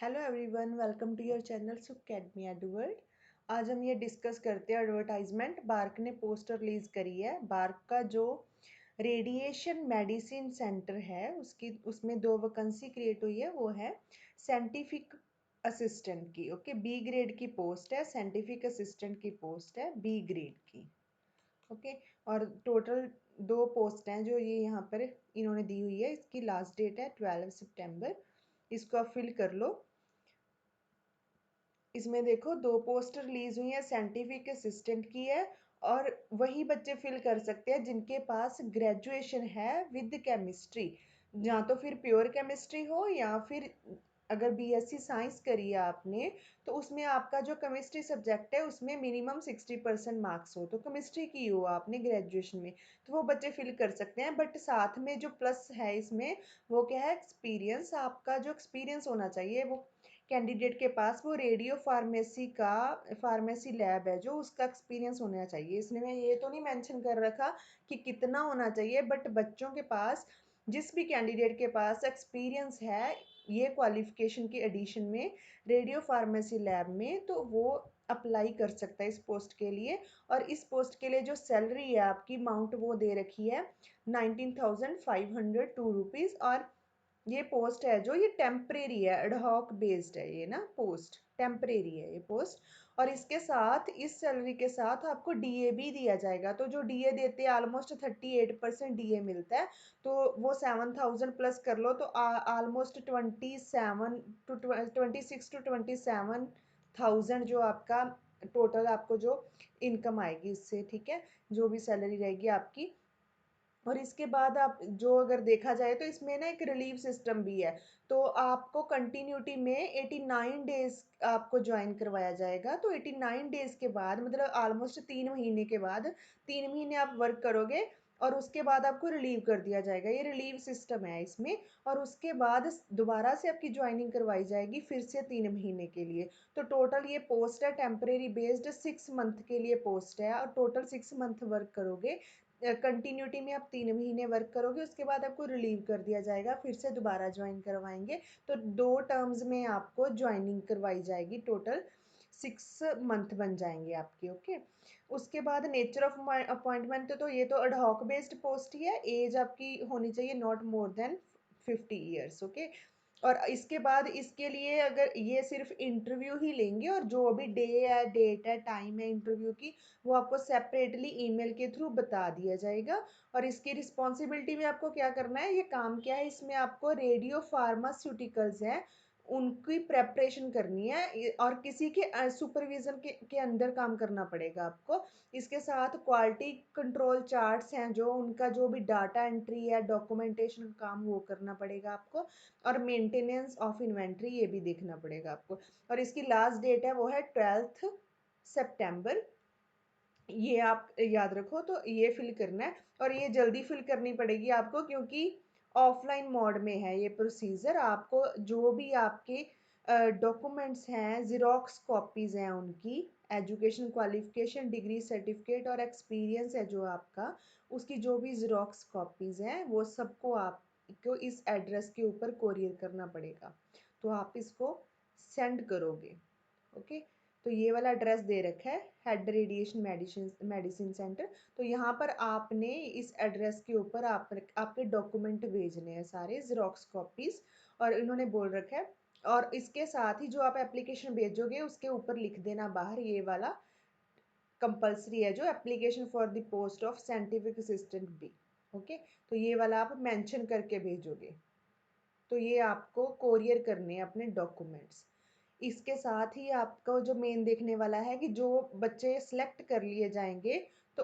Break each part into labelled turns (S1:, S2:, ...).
S1: Hello everyone, welcome to your channel सुकेडमी Edward. आज हम ये डिस्कस करते हैं एडवर्टाइजमेंट। बार्क ने पोस्टर रिलीज करी है। बार्क का जो रेडिएशन मेडिसिन सेंटर है उसमें दो वैकेंसी क्रिएट हुई है। वो है साइंटिफिक असिस्टेंट की। ओके, बी ग्रेड की पोस्ट है। साइंटिफिक असिस्टेंट की पोस्ट है बी ग्रेड की। ओके, और टोटल दो पोस्ट हैं जो ये यहाँ पर इन्होंने दी हुई है। इसकी लास्ट डेट है 12 सितंबर। इसको आप फिल कर लो। इसमें देखो दो पोस्टर रिलीज हुई है, साइंटिफिक असिस्टेंट की है। और वही बच्चे फिल कर सकते हैं जिनके पास ग्रेजुएशन है विद केमिस्ट्री। या तो फिर प्योर केमिस्ट्री हो या फिर अगर बीएससी साइंस करी है आपने तो उसमें आपका जो केमिस्ट्री सब्जेक्ट है उसमें मिनिमम 60% मार्क्स हो, तो केमिस्ट्री की हो आपने ग्रेजुएशन में, तो वो बच्चे फिल कर सकते हैं। बट साथ में जो प्लस है इसमें वो क्या है, एक्सपीरियंस। आपका जो एक्सपीरियंस होना चाहिए वो कैंडिडेट के पास वो रेडियो फार्मेसी का फार्मेसी लैब है जो उसका एक्सपीरियंस होना चाहिए। इसने मैं ये तो नहीं मेंशन कर रखा कि कितना होना चाहिए, बट बच्चों के पास, जिस भी कैंडिडेट के पास एक्सपीरियंस है ये क्वालिफिकेशन की एडिशन में रेडियो फार्मेसी लैब में, तो वो अप्लाई कर सकता है इस पोस्ट के लिए। और इस पोस्ट के लिए जो सैलरी है आपकी अमाउंट वो दे रखी है 19,502 रुपीज़। और ये पोस्ट है जो ये टेम्परेरी है, एडहॉक बेस्ड है ये ना, पोस्ट टेम्परेरी है ये पोस्ट। और इसके साथ इस सैलरी के साथ आपको डीए भी दिया जाएगा। तो जो डीए देते हैं ऑलमोस्ट 38% डीए मिलता है। तो वो 7,000 प्लस कर लो तो ऑलमोस्ट 26 to 27,000 जो आपका टोटल आपको जो इनकम आएगी इससे, ठीक है, जो भी सैलरी रहेगी आपकी। और इसके बाद आप जो अगर देखा जाए तो इसमें ना एक रिलीव सिस्टम भी है। तो आपको कंटिन्यूटी में 89 डेज आपको ज्वाइन करवाया जाएगा। तो 89 डेज के बाद मतलब ऑलमोस्ट 3 महीने के बाद, 3 महीने आप वर्क करोगे और उसके बाद आपको रिलीव कर दिया जाएगा। ये रिलीव सिस्टम है इसमें। और उसके बाद दोबारा से आपकी ज्वाइनिंग करवाई जाएगी फिर से 3 महीने के लिए। तो टोटल ये पोस्ट है टेम्परेरी बेस्ड 6 मंथ के लिए पोस्ट है। और टोटल 6 मंथ वर्क करोगे, कंटिन्यूटी में आप 3 महीने वर्क करोगे, उसके बाद आपको रिलीव कर दिया जाएगा, फिर से दोबारा ज्वाइन करवाएंगे। तो 2 टर्म्स में आपको ज्वाइनिंग करवाई जाएगी। टोटल 6 मंथ बन जाएंगे आपके। ओके, उसके बाद नेचर ऑफ अपॉइंटमेंट, तो ये तो एडहॉक बेस्ड पोस्ट ही है। एज आपकी होनी चाहिए not more than 50 years. Okay, और इसके बाद इसके लिए अगर ये सिर्फ इंटरव्यू ही लेंगे और जो भी डे है, डेट है, टाइम है इंटरव्यू की, वो आपको सेपरेटली ईमेल के थ्रू बता दिया जाएगा। और इसकी रिस्पॉन्सिबिलिटी में आपको क्या करना है, ये काम क्या है, इसमें आपको रेडियो फार्मास्यूटिकल्स हैं उनकी प्रेपरेशन करनी है और किसी के सुपरविजन के अंदर काम करना पड़ेगा आपको। इसके साथ क्वालिटी कंट्रोल चार्ट्स हैं जो उनका जो भी डाटा एंट्री है, डॉक्यूमेंटेशन का काम वो करना पड़ेगा आपको। और मेंटेनेंस ऑफ इन्वेंट्री ये भी देखना पड़ेगा आपको। और इसकी लास्ट डेट है वो है 12 सितंबर। ये आप याद रखो, तो ये फिल करना है। और ये जल्दी फिल करनी पड़ेगी आपको क्योंकि ऑफलाइन मोड में है ये प्रोसीजर। आपको जो भी आपके डॉक्यूमेंट्स हैं, ज़िरोक्स कॉपीज़ हैं उनकी, एजुकेशन क्वालिफिकेशन, डिग्री सर्टिफिकेट और एक्सपीरियंस है जो आपका, उसकी जो भी ज़िरोक्स कॉपीज़ हैं वो सबको आपको इस एड्रेस के ऊपर कोरियर करना पड़ेगा। तो आप इसको सेंड करोगे। ओके, तो ये वाला एड्रेस दे रखा है, head radiation medicine medicine centre. तो यहाँ पर आपने इस एड्रेस के ऊपर आपके डॉक्यूमेंट भेजने हैं, सारे ज़ेरॉक्स कॉपीज़। और इन्होंने बोल रखा है, और इसके साथ ही जो आप एप्लीकेशन भेजोगे उसके ऊपर लिख देना बाहर, ये वाला कंपलसरी है जो application for the post of scientific assistant B. Okay, तो ये वाला आप मेंशन करके भेजोगे। तो ये आपको कोरियर करने हैं अपने डॉक्यूमेंट्स। इसके साथ ही आपको जो मेन देखने वाला है कि जो बच्चे सिलेक्ट कर लिए जाएंगे तो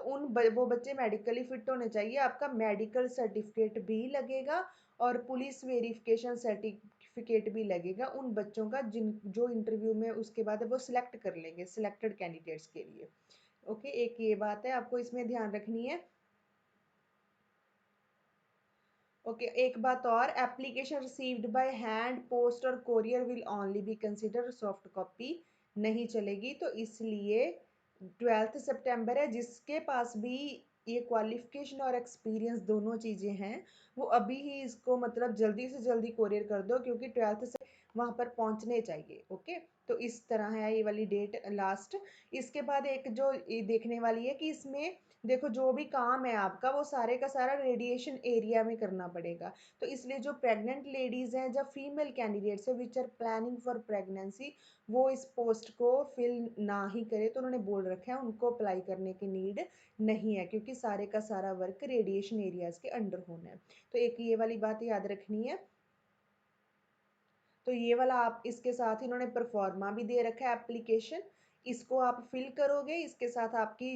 S1: वो बच्चे मेडिकली फिट होने चाहिए। आपका मेडिकल सर्टिफिकेट भी लगेगा और पुलिस वेरिफिकेशन सर्टिफिकेट भी लगेगा उन बच्चों का जिन जो इंटरव्यू में उसके बाद वो सिलेक्ट कर लेंगे सिलेक्टेड कैंडिडेट्स के लिए। ओके, एक ये बात है आपको इसमें ध्यान रखनी है। ओके, एक बात और, application received by hand, post और courier will only be consider, soft copy नहीं चलेगी। तो इसलिए 12 सितंबर है, जिसके पास भी ये क्वालिफिकेशन और एक्सपीरियंस दोनों चीज़ें हैं, वो अभी ही इसको मतलब जल्दी से जल्दी कोरियर कर दो, क्योंकि 12th से वहाँ पर पहुँचने चाहिए। ओके, तो इस तरह है ये वाली डेट लास्ट। इसके बाद एक जो ये देखने वाली है कि इसमें देखो जो भी काम है आपका वो सारे का सारा रेडिएशन एरिया में करना पड़ेगा। तो इसलिए जो प्रेग्नेंट लेडीज हैं, जब फीमेल कैंडिडेट्स है which are planning for pregnancy, वो इस पोस्ट को फिल ना ही करे, तो उन्होंने बोल रखा है उनको अप्लाई करने की नीड नहीं है, क्योंकि सारे का सारा वर्क रेडिएशन एरियाज के अंडर होना है। तो एक ये वाली बात याद रखनी है। तो ये वाला आप इसके साथ इन्होंने परफॉर्मा भी दे रखा है एप्लीकेशन, इसको आप फिल करोगे, इसके साथ आपकी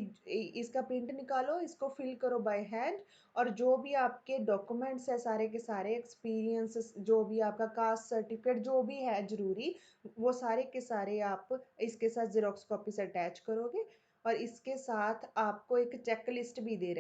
S1: इसका प्रिंट निकालो, इसको फिल करो बाय हैंड, और जो भी आपके डॉक्यूमेंट्स है सारे के सारे, एक्सपीरियंस जो भी आपका कास्ट सर्टिफिकेट जो भी है जरूरी, वो सारे के सारे आप इसके साथ जेरोक्स कॉपी से अटैच करोगे। और इसके साथ आपको एक चेक लिस्ट भी दे